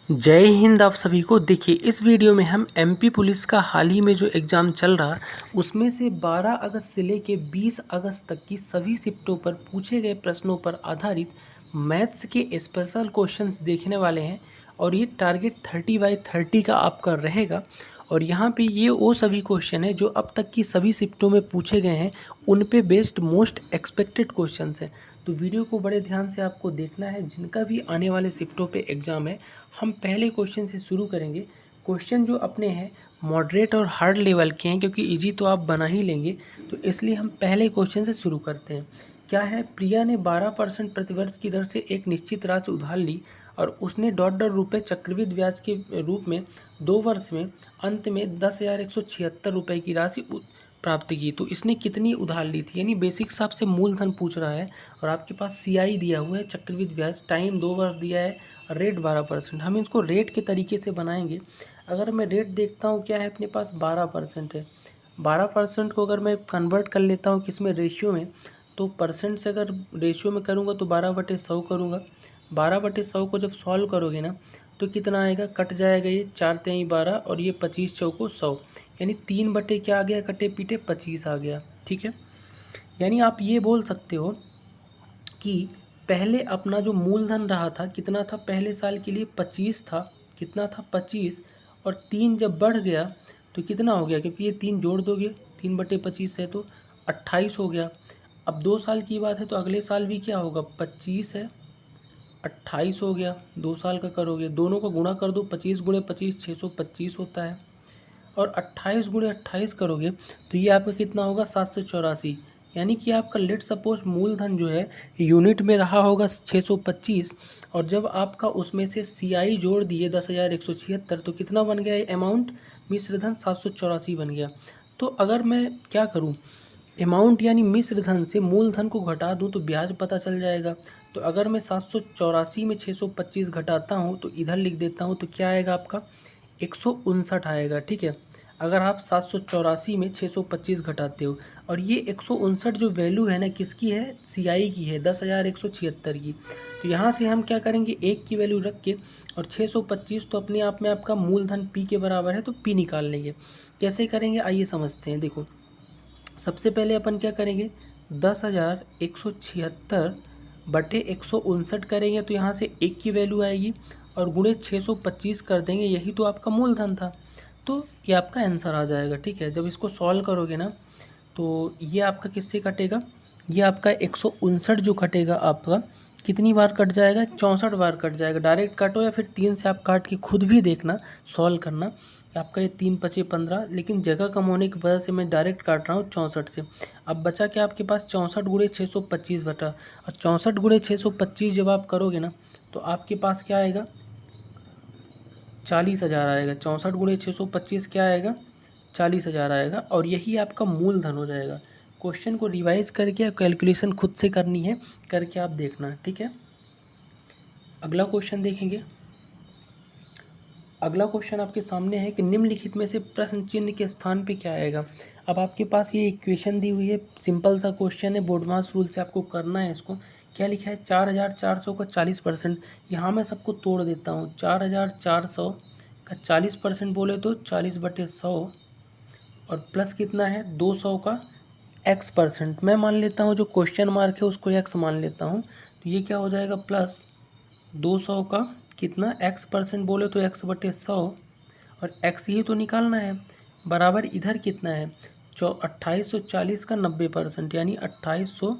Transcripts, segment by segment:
जय हिंद आप सभी को। देखिए इस वीडियो में हम एमपी पुलिस का हाल ही में जो एग्ज़ाम चल रहा उसमें से 12 अगस्त से लेके 20 अगस्त तक की सभी शिफ्टों पर पूछे गए प्रश्नों पर आधारित मैथ्स के स्पेशल क्वेश्चंस देखने वाले हैं। और ये टारगेट 30/30 का आपका रहेगा। और यहाँ पे ये वो सभी क्वेश्चन है जो अब तक की सभी शिफ्टों में पूछे गए हैं, उन पे बेस्ड मोस्ट एक्सपेक्टेड क्वेश्चंस हैं। तो वीडियो को बड़े ध्यान से आपको देखना है। जिनका भी आने वाले शिफ्टों पे एग्ज़ाम है, हम पहले क्वेश्चन से शुरू करेंगे। क्वेश्चन जो अपने हैं मॉडरेट और हार्ड लेवल के हैं, क्योंकि इजी तो आप बना ही लेंगे, तो इसलिए हम पहले क्वेश्चन से शुरू करते हैं। क्या है, प्रिया ने 12% प्रतिवर्ष की दर से एक निश्चित राशि उधार ली और उसने $.5 चक्रवृद्धि ब्याज के रूप में 2 वर्ष में अंत में 10,176 रुपये की राशि प्राप्त की। तो इसने कितनी उधार ली थी, यानी बेसिक हिसाब से मूलधन पूछ रहा है। और आपके पास सीआई दिया हुआ है, चक्रवृद्धि ब्याज, टाइम 2 वर्ष दिया है, रेट 12%। हम इसको रेट के तरीके से बनाएंगे। अगर मैं रेट देखता हूँ, क्या है अपने पास 12% है। 12% को अगर मैं कन्वर्ट कर लेता हूँ किस में, रेशियो में, तो परसेंट से अगर रेशियो में करूँगा तो 12/100 करूँगा। 12/100 को जब सॉल्व करोगे ना तो कितना आएगा, कट जाएगा ये 4 × 3 = 12 और ये 25 चौको 100, यानी 3 क्या आ गया, कटे पीटे 25 आ गया। ठीक है, यानी आप ये बोल सकते हो कि पहले अपना जो मूलधन रहा था कितना था, पहले साल के लिए 25 था। कितना था, 25। और 3 जब बढ़ गया तो कितना हो गया, क्योंकि ये 3 जोड़ दोगे, 3/25 है तो 28 हो गया। अब 2 साल की बात है तो अगले साल भी क्या होगा, 25 है, 28 हो गया। 2 साल का करोगे, दोनों का गुणा कर दो, 25 × 25 625 होता है। और 28 × 28 करोगे तो ये आपका कितना होगा, 784। यानी कि आपका लेट सपोज मूलधन जो है यूनिट में रहा होगा 625, और जब आपका उसमें से सीआई जोड़ दिए 10,176, तो कितना बन गया ये अमाउंट, मिश्रधन 784 बन गया। तो अगर मैं क्या करूं, अमाउंट यानी मिश्रधन से मूलधन को घटा दूं तो ब्याज पता चल जाएगा। तो अगर मैं 784 में 625 घटाता हूं तो इधर लिख देता हूं, तो क्या आएगा आपका, 159 आएगा। ठीक है, अगर आप 784 में 625 घटाते हो, और ये 159 जो वैल्यू है ना, किसकी है, सीआई की है, 10,176 की। तो यहाँ से हम क्या करेंगे, एक की वैल्यू रख के, और 625 तो अपने आप में आपका मूलधन पी के बराबर है, तो पी निकाल लेंगे। कैसे करेंगे आइए समझते हैं। देखो सबसे पहले अपन क्या करेंगे, 10,176 बटे 159 करेंगे, तो यहाँ से एक की वैल्यू आएगी, और गुणे 625 कर देंगे, यही तो आपका मूलधन था। तो ये आपका आंसर आ जाएगा। ठीक है, जब इसको सॉल्व करोगे ना तो ये आपका किससे कटेगा, ये आपका 159 जो कटेगा आपका कितनी बार कट जाएगा, 64 बार कट जाएगा। डायरेक्ट काटो या फिर 3 से आप काट के खुद भी देखना, सॉल्व करना। आपका ये 3 × 5 = 15, लेकिन जगह कम होने की वजह से मैं डायरेक्ट काट रहा हूँ 64 से। अब बचा क्या आपके पास, 64 × 625 बटा, और 64 × 625 जब आप करोगे ना तो आपके पास क्या आएगा, 40,000 आएगा। 64 × 625 क्या आएगा, 40,000 आएगा, और यही आपका मूलधन हो जाएगा। क्वेश्चन को रिवाइज करके कैलकुलेशन खुद से करनी है, करके आप देखना। ठीक है, अगला क्वेश्चन देखेंगे। अगला क्वेश्चन आपके सामने है कि निम्नलिखित में से प्रश्न चिन्ह के स्थान पे क्या आएगा। अब आपके पास ये इक्वेशन दी हुई है, सिंपल सा क्वेश्चन है, बोर्डमास रूल से आपको करना है इसको। क्या लिखा है, 4,400 का 40%। यहाँ मैं सबको तोड़ देता हूँ, 4,400 का 40% बोले तो 40/100, और प्लस कितना है 200 का x%। मैं मान लेता हूँ जो क्वेश्चन मार्क है उसको x मान लेता हूँ, तो ये क्या हो जाएगा, प्लस 200 का कितना x% बोले तो x/100, और x ही तो निकालना है, बराबर इधर कितना है, 2840 का 90%, यानी 2840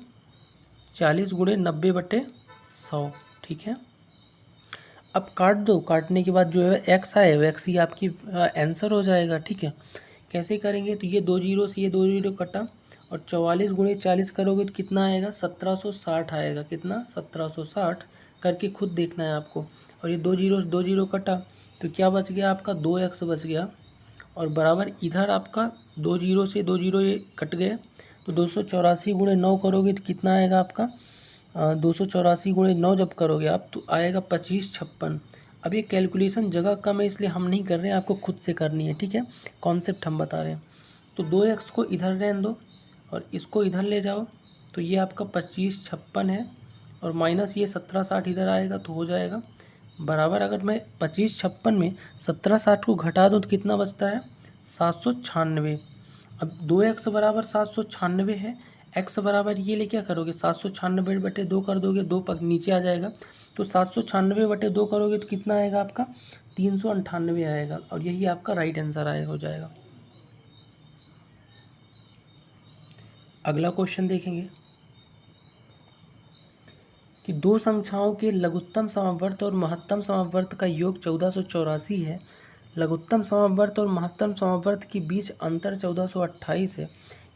× 90/100। ठीक है, अब काट दो, काटने के बाद जो है x आए वो x ही आपकी आंसर हो जाएगा। ठीक है, कैसे करेंगे, तो ये 2 जीरो से ये 2 जीरो कटा, और 44 × 40 करोगे तो कितना आएगा, 1760 आएगा। कितना, 1760 करके खुद देखना है आपको। और ये 2 जीरो से 2 जीरो कटा तो क्या बच गया आपका, 2x बच गया, और बराबर इधर आपका 2 जीरो से 2 जीरो ये कट गए, तो 284 × 9 करोगे तो कितना आएगा आपका, 284 × 9 जब करोगे आप तो आएगा 2556। अब ये कैलकुलेशन जगह कम है इसलिए हम नहीं कर रहे हैं, आपको खुद से करनी है। ठीक है, कॉन्सेप्ट हम बता रहे हैं। तो 2x को इधर रहने दो और इसको इधर ले जाओ, तो ये आपका 2556 है, और माइनस ये 1760 इधर आएगा तो हो जाएगा बराबर, अगर मैं 2556 में 1760 को घटा दूँ तो कितना बचता है 796। अब 2x बराबर 796 है, x बराबर ये ले क्या करोगे 796/2 कर दोगे, 2 पग नीचे आ जाएगा, तो 796/2 करोगे तो कितना आएगा आपका 398 आएगा, और यही आपका राइट आंसर आएगा हो जाएगा। अगला क्वेश्चन देखेंगे कि दो संख्याओं के लघुत्तम समवर्त और महत्तम समवर्त का योग 1484 है। लघुत्तम समवर्त और महत्तम समवर्त के बीच अंतर 1428 है।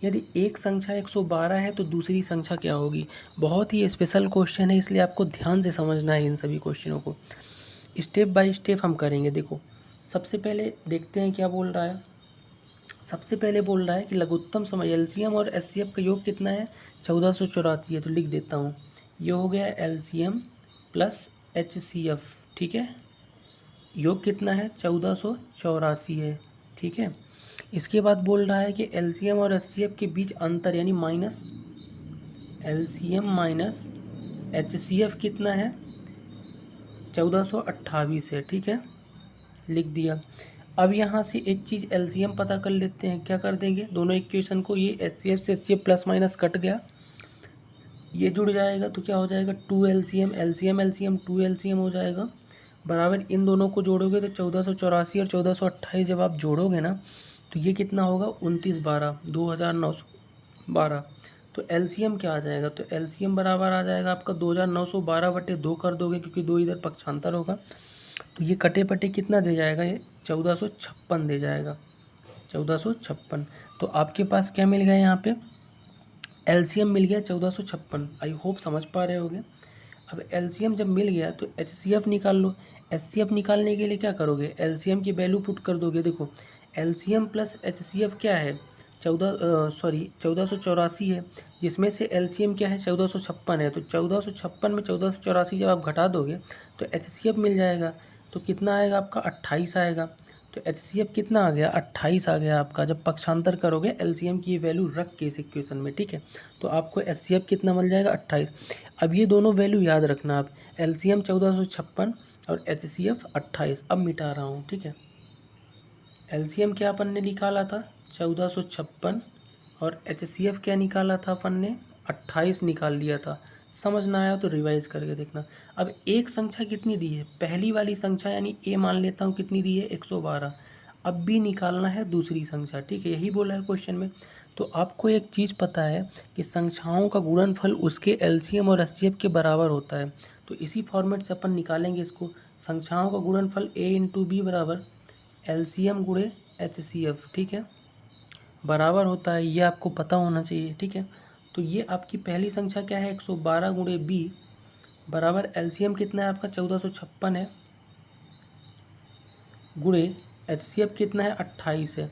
यदि एक संख्या 112 है तो दूसरी संख्या क्या होगी। बहुत ही स्पेशल क्वेश्चन है, इसलिए आपको ध्यान से समझना है इन सभी क्वेश्चनों को। स्टेप बाय स्टेप हम करेंगे। देखो, सबसे पहले देखते हैं क्या बोल रहा है। सबसे पहले बोल रहा है कि लघुत्तम सम एलसीएम और एचसीएफ का योग कितना है 1484 है, तो लिख देता हूँ। ये हो गया एलसीएम प्लस एचसीएफ, ठीक है। योग कितना है 1484 है, ठीक है। इसके बाद बोल रहा है कि एलसीएम और एचसीएफ के बीच अंतर यानी माइनस एलसीएम माइनस एचसीएफ कितना है 1428 है, ठीक है, लिख दिया। अब यहाँ से एक चीज़ एलसीएम पता कर लेते हैं। क्या कर देंगे दोनों इक्वेशन को, ये एचसीएफ से एचसीएफ प्लस माइनस कट गया, ये जुड़ जाएगा तो क्या हो जाएगा 2 एलसीएम, एलसीएम एलसीएम 2 एलसीएम हो जाएगा, बराबर इन दोनों को जोड़ोगे तो 1484 और 1428 जब आप जोड़ोगे ना तो ये कितना होगा 2912 2912। तो एलसीएम क्या आ जाएगा, तो एलसीएम बराबर आ जाएगा आपका 2912/2 कर दोगे क्योंकि 2 इधर पक्षांतर होगा, तो ये कटे पटे कितना दे जाएगा, ये 1456 दे जाएगा, 1456। तो आपके पास क्या मिल गया यहाँ पे एलसीएम मिल गया 1456। आई होप समझ पा रहे होगे। अब एलसीएम जब मिल गया तो एचसीएफ निकाल लो। एचसीएफ निकालने के लिए क्या करोगे, एलसीएम की वैल्यू पुट कर दोगे। देखो एलसीएम प्लस एचसीएफ क्या है 1484 है, जिसमें से एलसीएम क्या है 1456 है, तो 1456 में 1484 जब आप घटा दोगे तो एचसीएफ मिल जाएगा, तो कितना आएगा आपका 28 आएगा। तो एचसीएफ कितना आ गया 28 आ गया आपका, जब पक्षांतर करोगे एलसीएम की वैल्यू रख के इस इक्वेशन में, ठीक है। तो आपको एचसीएफ कितना मिल जाएगा 28। अब ये दोनों वैल्यू याद रखना आप, एलसीएम 1456 और एचसीएफ 28। अब मिटा रहा हूँ, ठीक है। एलसीएम क्या अपन ने निकाला था 1456 और एचसीएफ क्या निकाला था अपन ने 28 निकाल लिया था। समझ ना आया तो रिवाइज करके देखना। अब एक संख्या कितनी दी है, पहली वाली संख्या यानी ए मान लेता हूँ कितनी दी है 112। अब भी निकालना है दूसरी संख्या, ठीक है, यही बोला है क्वेश्चन में। तो आपको एक चीज़ पता है कि संख्याओं का गुणनफल उसके एलसीएम और एचसीएफ के बराबर होता है, तो इसी फॉर्मेट से अपन निकालेंगे इसको। संख्याओं का गुणनफल a इंटू बी बराबर एलसीएम गुणे एचसीएफ, ठीक है, बराबर होता है, ये आपको पता होना चाहिए, ठीक है। तो ये आपकी पहली संख्या क्या है 112 गुणे बी बराबर एलसीएम कितना है आपका 1456 है, गुणे एचसीएफ कितना है 28 है।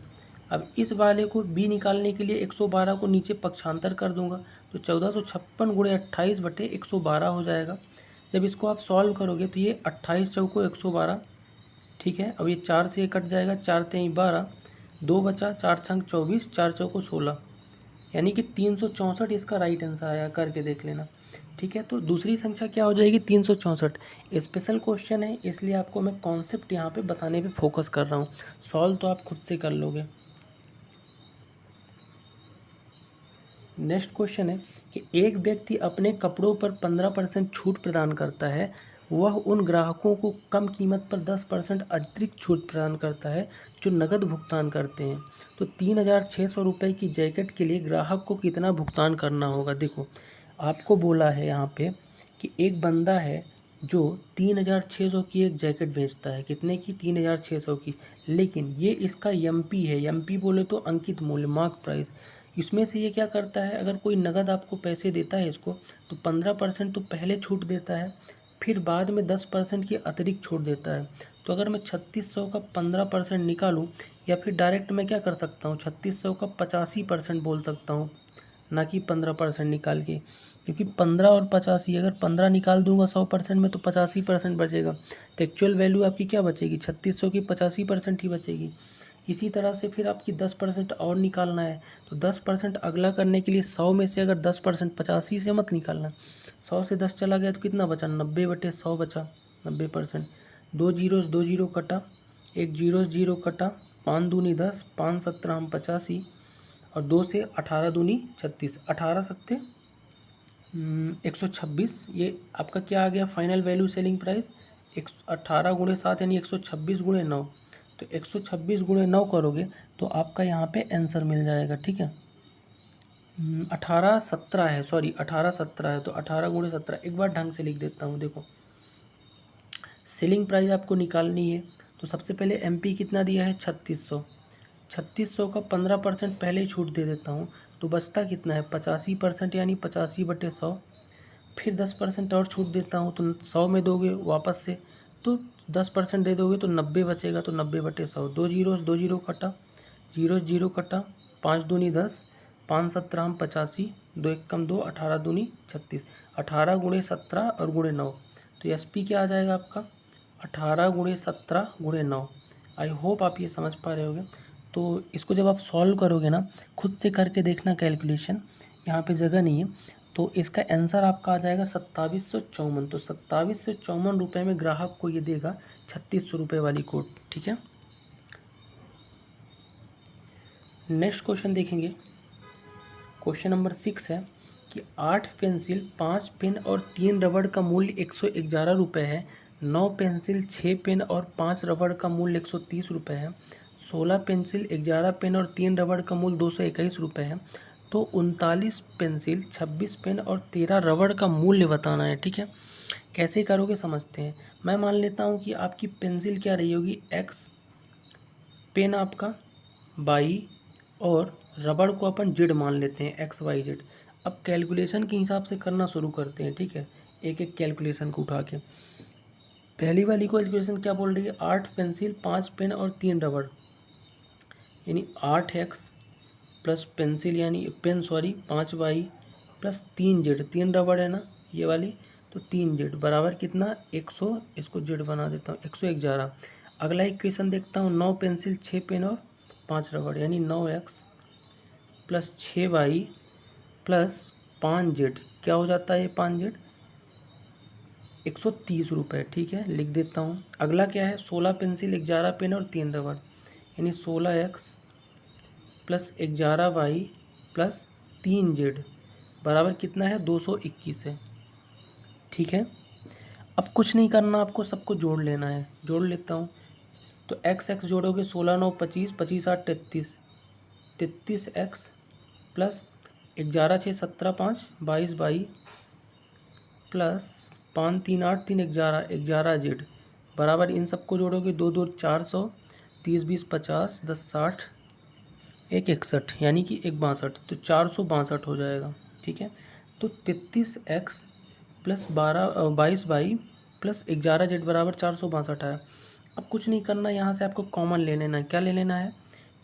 अब इस वाले को बी निकालने के लिए 112 को नीचे पक्षांतर कर दूंगा, तो 1456 गुणे 28/112 हो जाएगा। जब इसको आप सॉल्व करोगे तो ये 28 चौको 112, ठीक है। अब ये 4 से कट जाएगा, 4 3 12, 2 बचा, 4 छंग 24, 4 चौको 16, यानी कि 364 इसका राइट आंसर आया, करके देख लेना, ठीक है। तो दूसरी संख्या क्या हो जाएगी 364। स्पेशल क्वेश्चन है इसलिए आपको मैं कॉन्सेप्ट यहाँ पे बताने पे फोकस कर रहा हूँ, सॉल्व तो आप खुद से कर लोगे। नेक्स्ट क्वेश्चन है कि एक व्यक्ति अपने कपड़ों पर 15% छूट प्रदान करता है, वह उन ग्राहकों को कम कीमत पर 10% अतिरिक्त छूट प्रदान करता है जो नकद भुगतान करते हैं। तो 3600 रुपये की जैकेट के लिए ग्राहक को कितना भुगतान करना होगा। देखो आपको बोला है यहाँ पे कि एक बंदा है जो 3600 की एक जैकेट बेचता है, कितने की 3600 की, लेकिन ये इसका एमपी है, एमपी बोले तो अंकित मूल्य, मार्क प्राइस। इसमें से ये क्या करता है, अगर कोई नगद आपको पैसे देता है इसको तो 15% तो पहले छूट देता है, फिर बाद में 10% की अतिरिक्त छूट देता है। तो अगर मैं 3600 का 15% निकालूं, या फिर डायरेक्ट मैं क्या कर सकता हूँ 3600 का 85% बोल सकता हूँ, ना कि 15% निकाल के, क्योंकि 15 और 85, अगर 15 निकाल दूंगा 100% में तो 85% बचेगा, तो एक्चुअल वैल्यू आपकी क्या बचेगी 3600 की 85% ही बचेगी। इसी तरह से फिर आपकी 10% और निकालना है, तो 10% अगला करने के लिए 100 में से अगर 10%, 85 से मत निकालना, 100 से 10 चला गया तो कितना बचा 90/100 बचा, 90%। 2 जीरो कटा, 1 जीरो कटा, 5 दूनी 10, 5 17 हम 85 और 2 से 18 दूनी 36, 18 सत्ते 126। ये आपका क्या आ गया फाइनल वैल्यू सेलिंग प्राइस 18 गुणे 7 यानी 126 गुणे 9। तो 126 गुणे 9 करोगे तो आपका यहाँ पे आंसर मिल जाएगा। ठीक है, 1817 है, सॉरी 1817 है, तो 18 गुणे 17 एक बार ढंग से लिख देता हूँ। देखो सेलिंग प्राइस आपको निकालनी है तो सबसे पहले एमपी कितना दिया है 3600, 3600 का 15% पहले ही छूट दे देता हूँ तो बचता कितना है 85% यानी 85/100। फिर 10% और छूट देता हूँ तो 100 में दोगे वापस से तो 10% दे दोगे तो 90 बचेगा, तो 90/100। 2 जीरो कटा, 0 कटा, 5 दूनी 10, 5 17 हम 85, 2 1 कम 2, 18 दूनी 36, 18 गुणे 17 और गुणे 9। तो एसपी क्या आ जाएगा आपका 18 गुणे 17 गुणे 9। आई होप आप ये समझ पा रहे होगे। तो इसको जब आप सॉल्व करोगे ना खुद से करके देखना कैलकुलेशन, यहाँ पे जगह नहीं है, तो इसका आंसर आपका आ जाएगा 2754। तो 2754 रुपये में ग्राहक को ये देगा 3600 रुपये वाली कोट। ठीक है, नेक्स्ट क्वेश्चन देखेंगे। क्वेश्चन नंबर 6 है कि 8 पेंसिल, 5 पेन और 3 रबड़ का मूल्य 111 रुपये है। 9 पेंसिल, 6 पेन और 5 रबड़ का मूल्य 130 रुपये है। 16 पेंसिल, 11 पेन और 3 रबड़ का मूल्य 221 रुपये है। तो 39 पेंसिल, 26 पेन और 13 रबड़ का मूल्य बताना है। ठीक है, कैसे करोगे समझते हैं। मैं मान लेता हूँ कि आपकी पेंसिल क्या रही होगी एक्स, पेन आपका वाई और रबड़ को अपन जेड मान लेते हैं एक्स वाई जेड। अब कैलकुलेशन के हिसाब से करना शुरू करते हैं। ठीक है, एक एक कैलकुलेशन को उठा के। पहली वाली कैलकुलेशन क्या बोल रही है 8 पेंसिल, 5 पेन और 3 रबड़ यानी 8x प्लस पेंसिल यानी pen sorry 5y plus 3 z, 3 रबड़ है ना ये वाली, तो 3 जेड बराबर कितना 100, इसको जेड बना देता हूँ 111। अगला इक्वेशन देखता हूँ 9 पेंसिल, 6 पेन और 5 रबड़ यानी 9x plus 6y plus 5 Z, क्या हो जाता है ये 5 जेड 130 रुपये। ठीक है, लिख देता हूँ। अगला क्या है 16 पेंसिल, 11 पेन और 3 रबड़ यानी 16x plus 11y plus 3 Z बराबर कितना है 221 है। ठीक है, अब कुछ नहीं करना, आपको सबको जोड़ लेना है। जोड़ लेता हूँ तो एक्स एक्स जोड़ोगे 16 9 25, 25 8 33, 33x प्लस 11 6 17 5 22 22 प्लस 5 3 8 3 11 11 जेड बराबर इन सबको जोड़ोगे 2 2 400, 30 20 50 10 60 1 61 यानी कि 1 62, तो 462 हो जाएगा। ठीक है, तो 33x plus 22 by plus 11 Z बराबर 462 है। अब कुछ नहीं करना, यहाँ से आपको कॉमन ले लेना है। क्या ले लेना है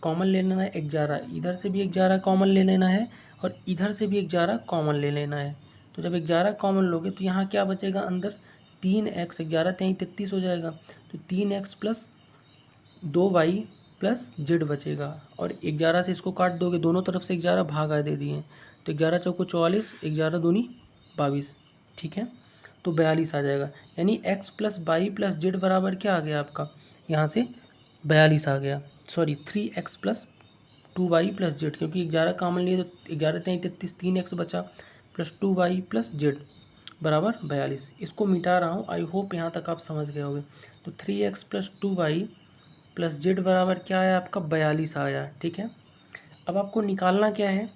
कॉमन ले लेना है 11, इधर से भी 11 कॉमन ले लेना है और इधर से भी 11 कॉमन ले लेना है। तो जब 11 कॉमन लोगे तो यहाँ क्या बचेगा अंदर 3x, 11 3 33 हो जाएगा, तो 3x plus 2y plus Z बचेगा और 11 से इसको काट दोगे, दोनों तरफ से 11 भागा दे दिए तो 11 चौको 44, 11 दूनी 22। ठीक है, तो 42 आ जाएगा यानी x plus y plus z बराबर क्या आ गया आपका यहाँ से 42 आ गया, sorry 3x plus 2y plus Z, क्योंकि 11 कॉमन लिए तो 11 3 33, 3x बचा प्लस 2y प्लस जेड बराबर 42। इसको मिटा रहा हूँ, आई होप यहाँ तक आप समझ गए होंगे। तो 3x plus 2y plus z बराबर क्या आया आपका 42 आया। ठीक है, अब आपको निकालना क्या है,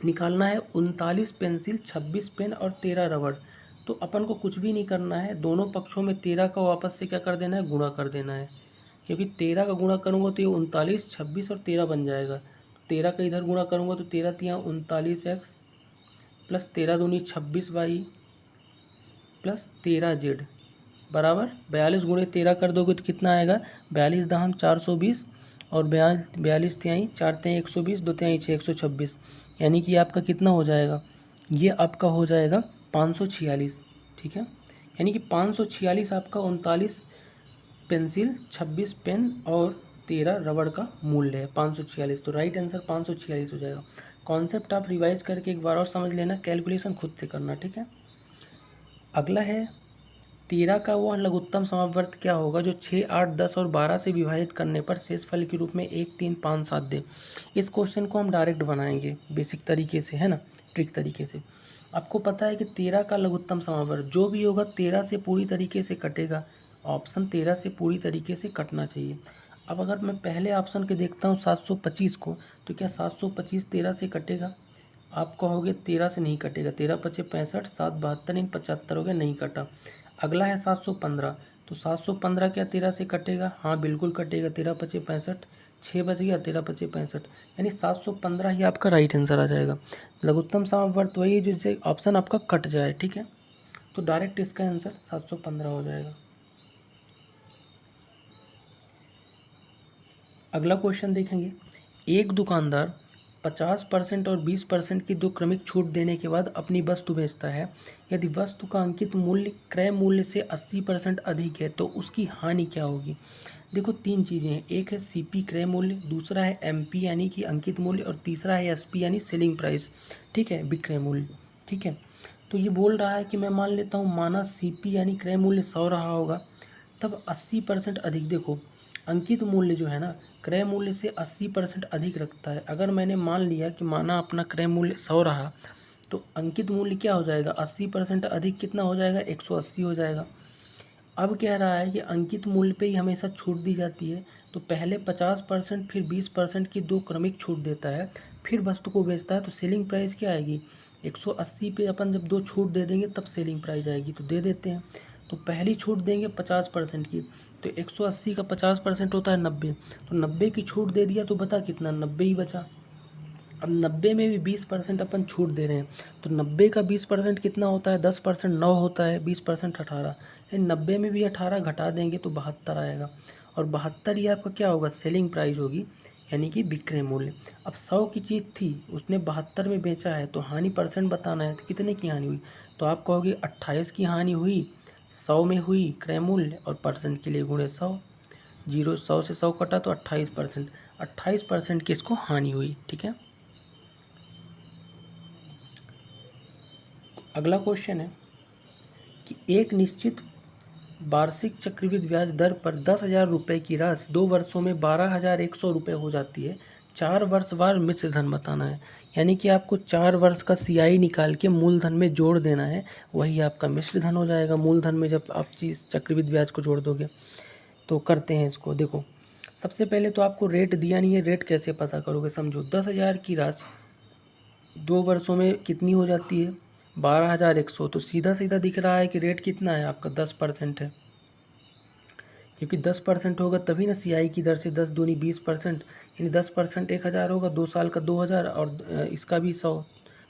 निकालना है 39 पेंसिल, 26 पेन और 13 रबड़। तो अपन को कुछ भी नहीं करना है, दोनों पक्षों में 13 का वापस से क्या कर देना है गुणा कर देना है, क्योंकि 13 का गुणा करूँगा तो ये 39 26 और 13 बन जाएगा। 13 का इधर गुणा करूँगा तो 13 तिया 39x प्लस 13 दूनी 26y प्लस 13 जेड बराबर 42 गुणे 13 कर दोगे तो कितना आएगा 42 दहम 420 और 42 तिहाई 4 तिहाई 120, 2 तिहाई 6 126, यानी कि आपका कितना हो जाएगा ये आपका हो जाएगा 546। ठीक है, यानी कि 546 आपका 39 पेंसिल, 26 पेन और 13 रबड़ का मूल्य है 546। तो राइट आंसर 546 हो जाएगा। कॉन्सेप्ट आप रिवाइज करके एक बार और समझ लेना, कैलकुलेशन खुद से करना। ठीक है, अगला है 13 का वो लघुत्तम समावर्त क्या होगा जो 6, 8, 10 और 12 से विभाजित करने पर शेष फल के रूप में 1, 3, 5, 7 दे। इस क्वेश्चन को हम डायरेक्ट बनाएंगे बेसिक तरीके से, है ना, ट्रिक तरीके से। आपको पता है कि 13 का लघुत्तम समावर्त जो भी होगा 13 से पूरी तरीके से कटेगा। ऑप्शन 13 से पूरी तरीके से कटना चाहिए। अब अगर मैं पहले ऑप्शन के देखता हूँ 725 को, तो क्या 725 13 से कटेगा? आप कहोगे 13 से नहीं कटेगा, 13 पचे 65, 7 72 इन 75 हो गया, नहीं कटा। अगला है 715, तो 715 क्या 13 से कटेगा? हाँ बिल्कुल कटेगा, 13 पचे 65, 6 बच गया, 13 पचे 65, यानी 715 ही आपका राइट आंसर आ जाएगा। लघुत्तम समावर्त वही है जिससे ऑप्शन आपका कट जाए, ठीक है। तो डायरेक्ट इसका आंसर 715 हो जाएगा। अगला क्वेश्चन देखेंगे। एक दुकानदार 50% और 20% की दो क्रमिक छूट देने के बाद अपनी वस्तु बेचता है। यदि वस्तु का अंकित मूल्य क्रय मूल्य से 80% अधिक है तो उसकी हानि क्या होगी? देखो तीन चीज़ें हैं, एक है सीपी क्रय मूल्य, दूसरा है एमपी यानी कि अंकित मूल्य, और तीसरा है एसपी यानी सेलिंग प्राइस, ठीक है, विक्रय मूल्य, ठीक है। तो ये बोल रहा है कि मैं मान लेता हूँ माना सीपी यानी क्रय मूल्य 100 रहा होगा, तब 80% अधिक। देखो अंकित मूल्य जो है ना क्रय मूल्य से 80% अधिक रखता है। अगर मैंने मान लिया कि माना अपना क्रय मूल्य 100 रहा, तो अंकित मूल्य क्या हो जाएगा? 80% अधिक कितना हो जाएगा? 180 हो जाएगा। अब कह रहा है कि अंकित मूल्य पे ही हमेशा छूट दी जाती है, तो पहले 50% फिर 20% की दो क्रमिक छूट देता है, फिर वस्तु को बेचता है, तो सेलिंग प्राइस क्या आएगी? 180 पे अपन जब दो छूट दे देंगे तब सेलिंग प्राइस आएगी, तो दे देते हैं। तो पहली छूट देंगे 50% की, तो 180 का 50% होता है 90, तो 90 की छूट दे दिया, तो बता कितना? 90 ही बचा। अब 90 में भी 20% अपन छूट दे रहे हैं, तो 90 का 20% कितना होता है? 10%, 9 होता है, 20% 18, यानी 90 में भी 18 घटा देंगे तो 72 आएगा, और 72 ही आपका क्या होगा? सेलिंग प्राइस होगी, यानी कि विक्रय मूल्य। अब 100 की चीज़ थी, उसने 72 में बेचा है, तो हानि परसेंट बताना है, तो कितने की हानि हुई? तो आप कहोगे 28 की हानि हुई, 100 में हुई क्रय मूल्य, और परसेंट के लिए गुणे 100, 100 से 100 कटा तो 28%, 28% की इसको हानि हुई, ठीक है। अगला क्वेश्चन है कि एक निश्चित वार्षिक चक्रवृद्धि ब्याज दर पर 10,000 रुपये की राशि 2 वर्षों में 12,100 रुपये हो जाती है। 4 वर्ष बाद मिश्र धन बताना है, यानी कि आपको 4 वर्ष का सीआई निकाल के मूलधन में जोड़ देना है, वही आपका मिश्र धन हो जाएगा। मूलधन में जब आप चीज़ चक्रवृद्धि ब्याज को जोड़ दोगे, तो करते हैं इसको। देखो सबसे पहले तो आपको रेट दिया नहीं है, रेट कैसे पता करोगे? समझो 10,000 की राशि 2 वर्षों में कितनी हो जाती है? 12,100, तो सीधा सीधा दिख रहा है कि रेट कितना है आपका? 10% है, क्योंकि 10% होगा तभी ना सीआई की दर से 10 दूनी 20%, यानी 10% 1,000 होगा, 2 साल का 2,000, और इसका भी 100,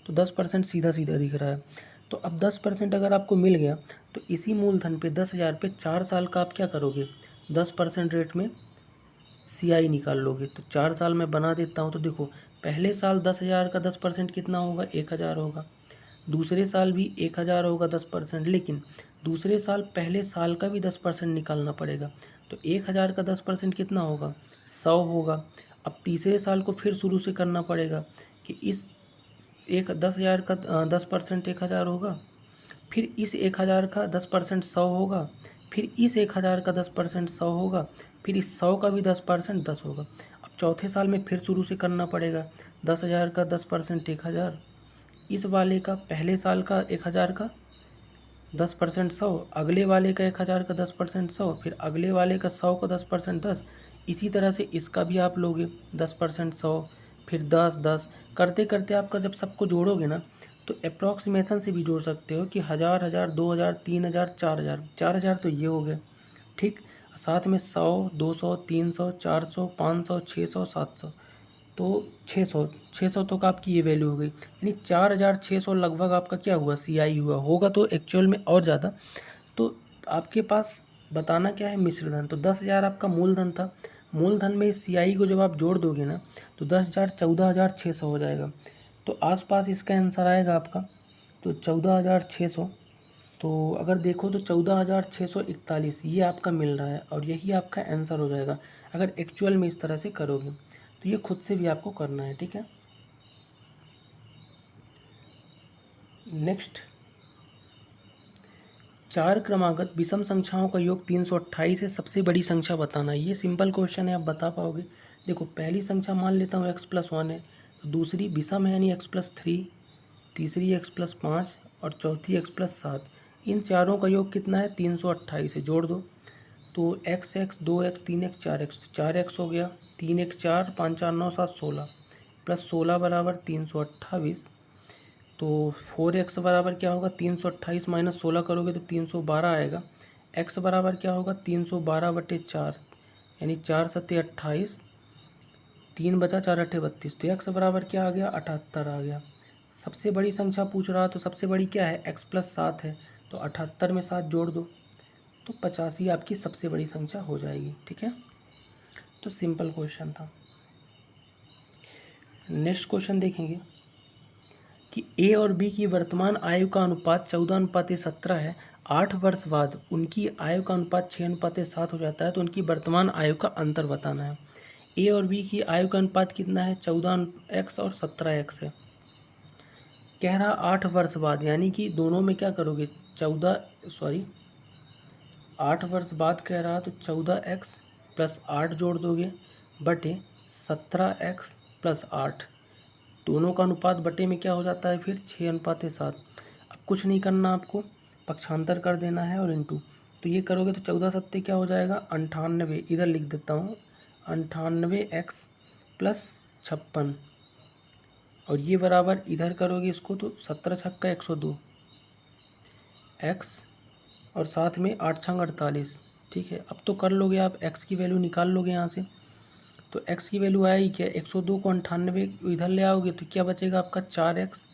तो 10% सीधा सीधा दिख रहा है। तो अब 10% अगर आपको मिल गया, तो इसी मूलधन पे 10,000 पे 4 साल का आप क्या करोगे? 10% रेट में सीआई निकाल लोगे, तो 4 साल में बना देता हूँ। तो देखो पहले साल 10,000 का 10% कितना होगा? 1,000 होगा, दूसरे साल भी 1,000 होगा 10%, लेकिन दूसरे साल पहले साल का भी 10% निकालना पड़ेगा, तो 1,000 का 10% कितना होगा? 100 होगा। अब तीसरे साल को फिर शुरू से करना पड़ेगा कि इस 10,000 का 10% 1,000 होगा, फिर इस 1,000 का 10% 100 होगा, फिर इस 1,000 का 10% 100 होगा, फिर इस 100 का भी 10% 10 होगा। अब चौथे साल में फिर शुरू से करना पड़ेगा, 10,000 का 10% 1,000, इस वाले का पहले साल का 1,000 का 10% 100, अगले वाले का 1,000 का 10% 100, फिर अगले वाले का 100 का 10% 10, इसी तरह से इसका भी आप लोगे 10% 100, फिर 10 10 करते करते आपका जब सबको जोड़ोगे ना, तो अप्रॉक्सीमेशन से भी जोड़ सकते हो कि 1,000 1,000 2,000 3,000 4,000, 4,000 तो ये हो गए, ठीक। साथ में 100 200 300 400 500 600 700, तो 600 तक आपकी ये वैल्यू हो गई, यानी 4,600 लगभग आपका क्या हुआ? सीआई हुआ होगा, तो एक्चुअल में और ज़्यादा। तो आपके पास बताना क्या है? मिश्रधन। तो 10,000 आपका मूलधन था, मूलधन में सीआई को जब आप जोड़ दोगे ना, तो 10,000 14,600 हो जाएगा, तो आसपास इसका आंसर आएगा आपका, तो 14,600। तो अगर देखो तो 14,641 ये आपका मिल रहा है, और यही आपका आंसर हो जाएगा अगर एक्चुअल में इस तरह से करोगे, तो ये खुद से भी आपको करना है, ठीक है। नेक्स्ट, चार क्रमागत विषम संख्याओं का योग 328 है, सबसे बड़ी संख्या बताना है। ये सिंपल क्वेश्चन है, आप बता पाओगे। देखो पहली संख्या मान लेता हूँ x+1 है, तो दूसरी विषम है यानी x+3, तीसरी x+5 और चौथी x+7। इन चारों का योग कितना है? 328 है। जोड़ दो तो x 2x 3x 4x, 4x हो गया, 3x 4, 5 4 9 7 16 प्लस 16 बराबर 328। तो 4x बराबर क्या होगा? 328 माइनस 16 करोगे तो 312 आएगा। x बराबर क्या होगा? 312/4 यानी 4 सत्ते 28, 3 बचा 4 अट्ठे 32। तो x बराबर क्या आ गया? 78 आ गया। सबसे बड़ी संख्या पूछ रहा, तो सबसे बड़ी क्या है? x+7 है, तो 78 में 7 जोड़ दो तो 85 आपकी सबसे बड़ी संख्या हो जाएगी। ठीक है, तो सिंपल क्वेश्चन था। नेक्स्ट क्वेश्चन देखेंगे कि ए और बी की वर्तमान आयु का अनुपात 14:17 है। 8 वर्ष बाद उनकी आयु का अनुपात 6:7 हो जाता है, तो उनकी वर्तमान आयु का अंतर बताना है। ए और बी की आयु का अनुपात कितना है? 14x और 17x है। कह रहा 8 वर्ष बाद, यानी कि दोनों में क्या करोगे? 8 वर्ष बाद कह रहा, तो 14x प्लस 8 जोड़ दोगे बटे 17x प्लस 8। दोनों का अनुपात बटे में क्या हो जाता है फिर? 6:7। अब कुछ नहीं करना आपको, पक्षांतर कर देना है और इंटू। तो ये करोगे तो 14 सत्ते क्या हो जाएगा? 98। इधर लिख देता हूँ 98x प्लस 56, और ये बराबर इधर करोगे इसको तो 17 छक्का 102 x और साथ में 8 छंग 48। ठीक है, अब तो कर लोगे आप, x की वैल्यू निकाल लोगे यहाँ से। तो x की वैल्यू आएगी क्या? 102 को 98 इधर ले आओगे तो क्या बचेगा आपका? 4x,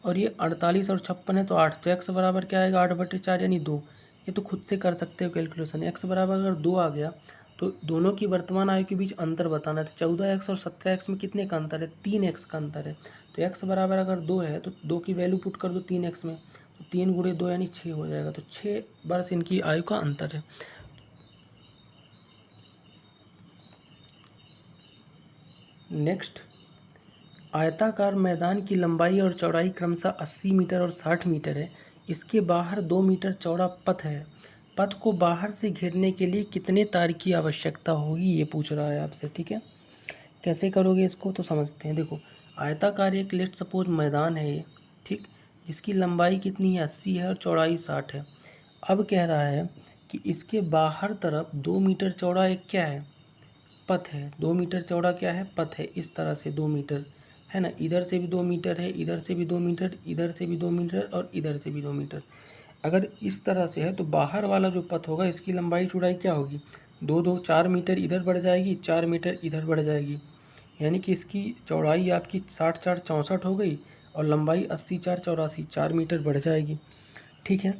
और ये 48 और 56 है तो 8। तो x बराबर क्या आएगा? 8/4 यानी 2। ये तो खुद से कर सकते हो कैलकुलेशन। x बराबर अगर 2 आ गया तो दोनों की वर्तमान आयु के बीच अंतर बताना है। तो 14x और 17x में कितने का अंतर है? 3x का अंतर है। तो x बराबर अगर 2 है तो 2 की वैल्यू पुट कर दो 3x में, तो 3 × 2 यानी 6 हो जाएगा। तो 6 वर्ष इनकी आयु का अंतर है। नेक्स्ट, आयताकार मैदान की लंबाई और चौड़ाई क्रमशः 80 मीटर और 60 मीटर है। इसके बाहर 2 मीटर चौड़ा पथ है। पथ को बाहर से घेरने के लिए कितने तार की आवश्यकता होगी, ये पूछ रहा है आपसे। ठीक है, कैसे करोगे इसको तो समझते हैं। देखो आयताकार एक लेट सपोज मैदान है ये, ठीक, जिसकी लंबाई कितनी है? 80 है और चौड़ाई 60 है। अब कह रहा है कि इसके बाहर तरफ 2 मीटर चौड़ा एक क्या है? पथ है। 2 मीटर चौड़ा क्या है? पथ है। इस तरह से 2 मीटर है ना, इधर से भी 2 मीटर है, इधर से भी 2 मीटर, इधर से भी 2 मीटर और इधर से भी 2 मीटर। अगर इस तरह से है तो बाहर वाला जो पथ होगा इसकी लंबाई चौड़ाई क्या होगी? 2 2 4 मीटर इधर बढ़ जाएगी, 4 मीटर इधर बढ़ जाएगी, यानी कि इसकी चौड़ाई आपकी 60 4 64 हो गई और लंबाई 80 4 84 4 मीटर बढ़ जाएगी। ठीक है,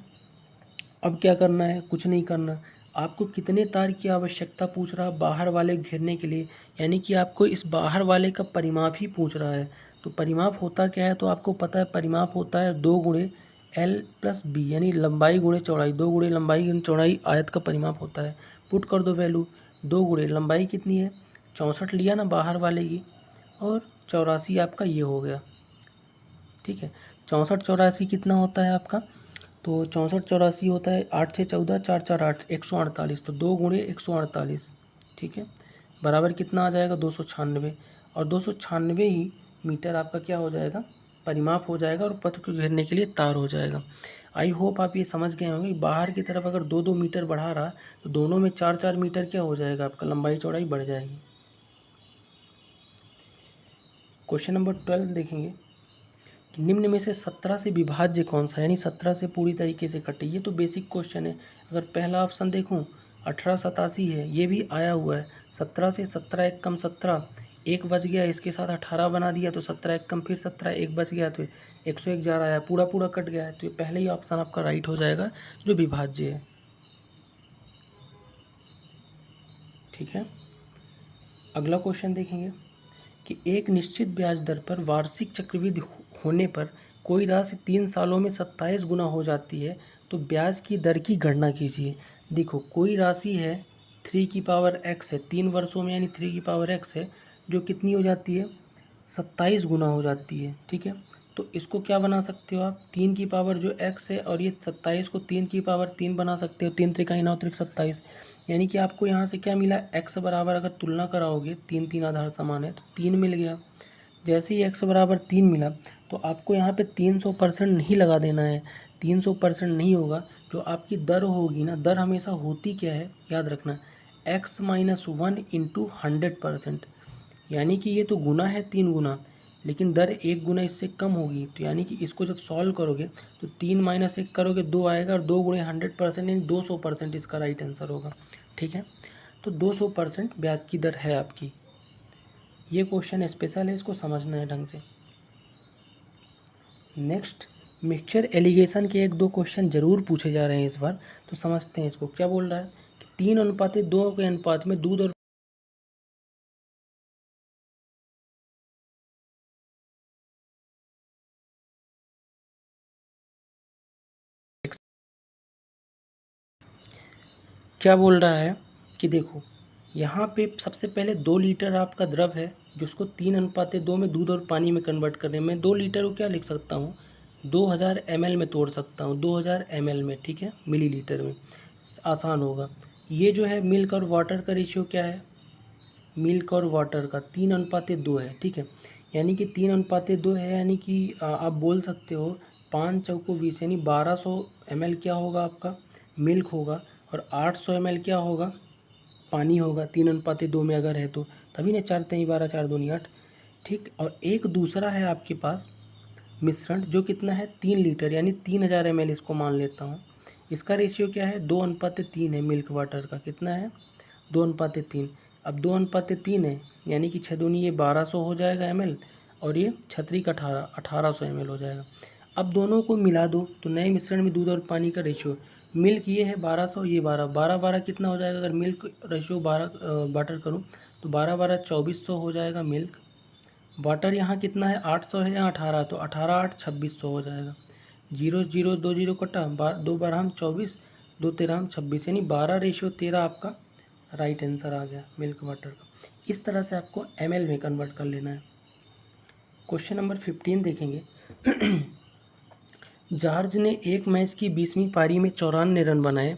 अब क्या करना है? कुछ नहीं करना। आपको कितने तार की आवश्यकता पूछ रहा है बाहर वाले घेरने के लिए, यानी कि आपको इस बाहर वाले का परिमाप ही पूछ रहा है। तो परिमाप होता क्या है? तो आपको पता है परिमाप होता है 2 × L + B, यानी लंबाई गुणे चौड़ाई। 2 × लंबाई गुणे चौड़ाई आयत का परिमाप होता है। पुट कर दो वैल्यू। 2 × लंबाई कितनी है? 64 लिया ना बाहर वाले की, और 84 आपका ये हो गया। ठीक है, 64 84 कितना होता है आपका? तो 64 84 होता है 8 6 14 4 4 8 148। तो 2 × 148, ठीक है, बराबर कितना आ जाएगा? 296। और 296 ही मीटर आपका क्या हो जाएगा? परिमाप हो जाएगा और पथ को घेरने के लिए तार हो जाएगा। आई होप आप ये समझ गए होंगे। बाहर की तरफ अगर 2 2 मीटर बढ़ा रहा तो दोनों में 4 4 मीटर क्या हो जाएगा? आपका लंबाई चौड़ाई बढ़ जाएगी। क्वेश्चन नंबर 12 देखेंगे कि निम्न में से 17 से विभाज्य कौन सा, यानी 17 से पूरी तरीके से कटे। ये तो बेसिक क्वेश्चन है। अगर पहला ऑप्शन देखूं 1887 है, ये भी आया हुआ है। 17 से 17 एक कम 17, एक बच गया, इसके साथ 18 बना दिया तो 17 एक कम फिर 17, एक बच गया तो 101 जा रहा है, पूरा पूरा कट गया है। तो ये पहले ही ऑप्शन आपका राइट हो जाएगा जो विभाज्य है। ठीक है, अगला क्वेश्चन देखेंगे कि एक निश्चित ब्याज दर पर वार्षिक चक्रवृद्धि होने पर कोई राशि 3 सालों में 27 गुना हो जाती है, तो ब्याज की दर की गणना कीजिए। देखो कोई राशि है 3x है, 3 वर्षों में यानी 3x है, जो कितनी हो जाती है? 27 गुना हो जाती है। ठीक है, तो इसको क्या बना सकते हो आप, 3 की पावर जो x है और ये 27 को 3 की पावर 3 बना सकते हो, 3 त्रिका 9 त्रिक 27। यानी कि आपको यहाँ से क्या मिला, x बराबर अगर तुलना कराओगे 3 3 आधार समान है तो 3 मिल गया। जैसे ही x बराबर 3 मिला तो आपको यहाँ पे 300% नहीं लगा देना है, 300% नहीं होगा। जो आपकी दर होगी ना, दर हमेशा होती क्या है याद रखना, x माइनस 1 इंटू 100%। यानी कि ये तो गुना है 3 गुना, लेकिन दर 1 गुना इससे कम होगी। तो यानी कि इसको जब सॉल्व करोगे तो 3 माइनस 1 करोगे 2 आएगा, और 2 गुणे 100% यानी 200% इसका राइट आंसर होगा। ठीक है, तो 200% ब्याज की दर है आपकी। ये क्वेश्चन स्पेशल है, इसको समझना है ढंग से। नेक्स्ट, मिक्सचर एलिगेशन के 1-2 क्वेश्चन जरूर पूछे जा रहे हैं इस बार, तो समझते हैं इसको। क्या बोल रहा है कि 3:2 के अनुपात में दूध और क्या बोल रहा है कि देखो यहाँ पे सबसे पहले 2 लीटर आपका द्रव है, जिसको 3:2 में दूध और पानी में कन्वर्ट करने में, 2 लीटर को क्या लिख सकता हूँ, 2000 ml में तोड़ सकता हूँ, 2000 ml में, ठीक है, मिलीलीटर में आसान होगा। ये जो है मिल्क और वाटर का रेशियो क्या है, मिल्क और वाटर का 3:2 है, ठीक है। यानी कि 3:2 है, यानी कि आप बोल सकते हो 5 चौको 20 यानी 1200 ml क्या होगा आपका, मिल्क होगा, और 800 ml क्या होगा, पानी होगा। 3:2 में अगर है तो तभी ना 4 3 12 4 दूनी 8, ठीक। और एक दूसरा है आपके पास मिश्रण, जो कितना है 3 लीटर यानी 3000 ml इसको मान लेता हूँ। इसका रेशियो क्या है, 2:3 है। मिल्क वाटर का कितना है, 2:3। अब 2:3 है, यानी कि 6 दूनी ये 1200 हो जाएगा ml, और ये 6 का 1800 ml हो जाएगा। अब दोनों को मिला दो तो नए मिश्रण में दूध और पानी का रेशियो, मिल्क ये है 1200, ये 12 कितना हो जाएगा, अगर मिल्क रेशियो 12 वाटर करूँ तो 12 2400 हो जाएगा मिल्क। वाटर यहाँ कितना है 800 है, यहाँ 18, तो 18 8 2600 हो जाएगा। 0 0 2 0 कटा, 2 12 हम 24, 2 13 हम 26, यानी 12:13 आपका राइट आंसर आ गया मिल्क वाटर का। इस तरह से आपको ml में कन्वर्ट कर लेना है। क्वेश्चन नंबर 15 देखेंगे। जॉर्ज ने एक मैच की 20वीं पारी में 94 रन बनाए।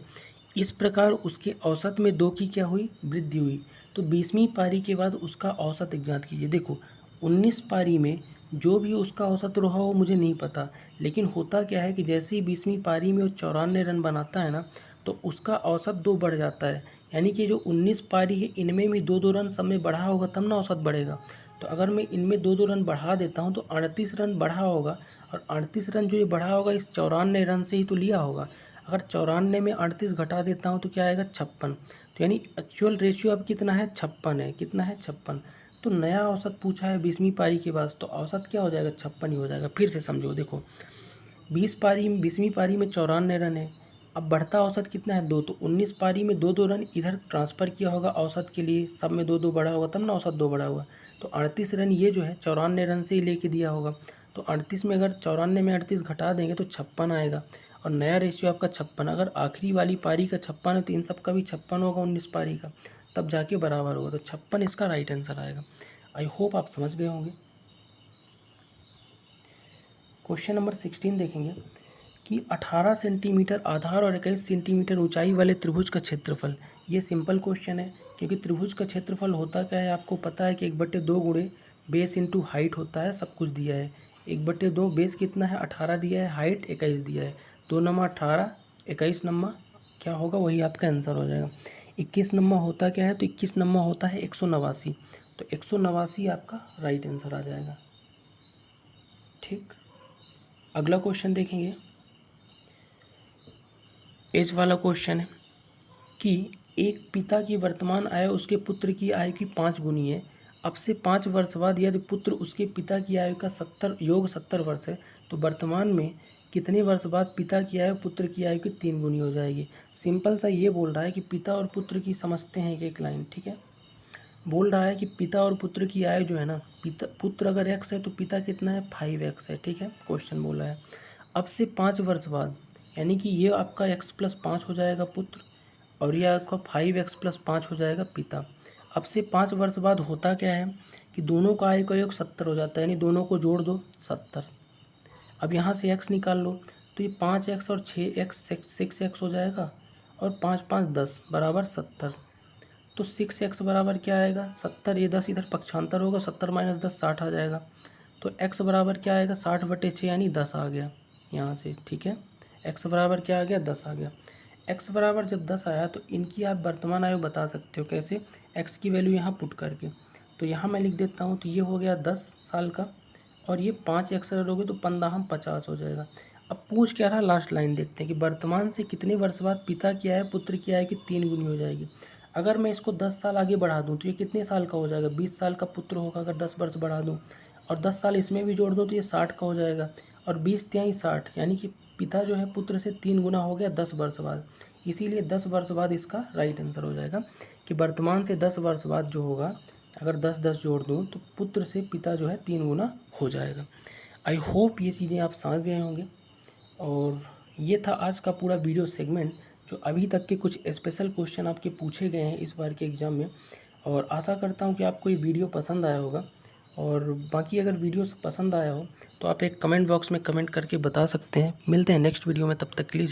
इस प्रकार उसके औसत में 2 की क्या हुई, वृद्धि हुई। तो 20वीं पारी के बाद उसका औसत ज्ञात कीजिए। देखो 19 पारी में जो भी उसका औसत रहा हो मुझे नहीं पता, लेकिन होता क्या है कि जैसे ही 20वीं पारी में वो 94 रन बनाता है ना, तो उसका औसत 2 बढ़ जाता है। यानी कि जो 19 पारी है इनमें भी 2 2 रन सब में बढ़ा होगा तब ना औसत बढ़ेगा। तो अगर मैं इनमें 2 2 रन बढ़ा देता हूँ तो 38 रन बढ़ा होगा, और 38 रन जो ये बढ़ा होगा इस 94 रन से ही तो लिया होगा। अगर 94 में 38 घटा देता हूँ तो क्या आएगा, 56। तो यानी एक्चुअल रेशियो अब कितना है, 56 है। कितना है, 56। तो नया औसत पूछा है 20वीं पारी के बाद, तो औसत क्या हो जाएगा, 56 ही हो जाएगा। फिर से समझो, देखो 20वीं पारी में 94 रन है, अब बढ़ता औसत कितना है, 2। तो 19 पारी में 2 2 रन इधर ट्रांसफ़र किया होगा औसत के लिए, सब में 2 2 बढ़ा होगा तब ना औसत 2 बढ़ा होगा। तो 38 रन ये जो है 94 रन से ही लेके दिया होगा। तो 38 में अगर 94 में 38 घटा देंगे तो 56 आएगा, और नया रेशियो आपका 56। अगर आखिरी वाली पारी का 56 है तो इन सब का भी 56 होगा 19 पारी का, तब जाके बराबर होगा। तो 56 इसका राइट आंसर आएगा। आई होप आप समझ गए होंगे। क्वेश्चन नंबर 16 देखेंगे कि 18 सेंटीमीटर आधार और 21 सेंटीमीटर ऊंचाई वाले त्रिभुज का क्षेत्रफल। ये सिंपल क्वेश्चन है, क्योंकि त्रिभुज का क्षेत्रफल होता क्या है आपको पता है कि 1/2 गुणे बेस इंटू हाइट होता है। सब कुछ दिया है, 1/2 बेस कितना है 18 दिया है, हाइट 21 दिया है, 2 नम्मा 18, 21 नम्मा क्या होगा, वही आपका आंसर हो जाएगा। 21 नम्मा होता क्या है, तो 21 नम्मा होता है 189, तो 189 आपका राइट आंसर आ जाएगा। ठीक, अगला क्वेश्चन देखेंगे। एज वाला क्वेश्चन है कि एक पिता की वर्तमान आय उसके पुत्र की आय की 5 गुनी है। अब से 5 वर्ष बाद यदि पुत्र उसके पिता की आयु का 70 वर्ष है, तो वर्तमान में कितने वर्ष बाद पिता की आयु पुत्र की आयु की 3 गुनी हो जाएगी। सिंपल सा ये बोल रहा है कि पिता और पुत्र की समझते हैं एक लाइन, ठीक है। बोल रहा है कि पिता और पुत्र की आयु जो है ना, पुत्र अगर x है तो पिता कितना है 5x है, ठीक है। क्वेश्चन बोला है अब से 5 वर्ष बाद, यानी कि ये आपका x+5 हो जाएगा पुत्र, और ये आपका 5x+5 हो जाएगा पिता। अब से 5 वर्ष बाद होता क्या है कि दोनों का आयु का योग 70 हो जाता है, यानी दोनों को जोड़ दो 70। अब यहाँ से x निकाल लो, तो ये 5x और 6x 6x हो जाएगा, और 5 5 10 बराबर 70। तो 6x बराबर क्या आएगा 70, ये 10 इधर पक्षांतर होगा, 70 माइनस 10 60 आ जाएगा। तो x बराबर क्या आएगा 60/6 यानी 10 आ गया यहाँ से, ठीक है। x बराबर क्या आ गया 10 आ गया। x बराबर जब 10 आया तो इनकी आप वर्तमान आयु बता सकते हो कैसे, x की वैल्यू यहाँ पुट करके। तो यहाँ मैं लिख देता हूँ, तो ये हो गया 10 साल का, और ये 5x रखोगे तो 15 50 हो जाएगा। अब पूछ क्या रहा, लास्ट लाइन देखते हैं कि वर्तमान से कितने वर्ष बाद पिता की आयु पुत्र की आयु की 3 गुनी हो जाएगी। अगर मैं इसको 10 साल आगे बढ़ा दूँ तो ये कितने साल का हो जाएगा, 20 साल का पुत्र होगा अगर 10 वर्ष बढ़ा दूँ, और 10 साल इसमें भी जोड़ दो तो ये 60 का हो जाएगा, और 20 तिहाई 60, यानी कि पिता जो है पुत्र से 3 गुना हो गया 10 वर्ष बाद। इसीलिए 10 वर्ष बाद इसका राइट आंसर हो जाएगा कि वर्तमान से 10 वर्ष बाद जो होगा, अगर 10 10 जोड़ दूँ तो पुत्र से पिता जो है 3 गुना हो जाएगा। आई होप ये चीज़ें आप समझ गए होंगे। और ये था आज का पूरा वीडियो सेगमेंट, जो अभी तक के कुछ स्पेशल क्वेश्चन आपके पूछे गए हैं इस बार के एग्ज़ाम में। और आशा करता हूँ कि आपको ये वीडियो पसंद आया होगा। और बाकी अगर वीडियो पसंद आया हो तो आप एक कमेंट बॉक्स में कमेंट करके बता सकते हैं। मिलते हैं नेक्स्ट वीडियो में, तब तक के लिए।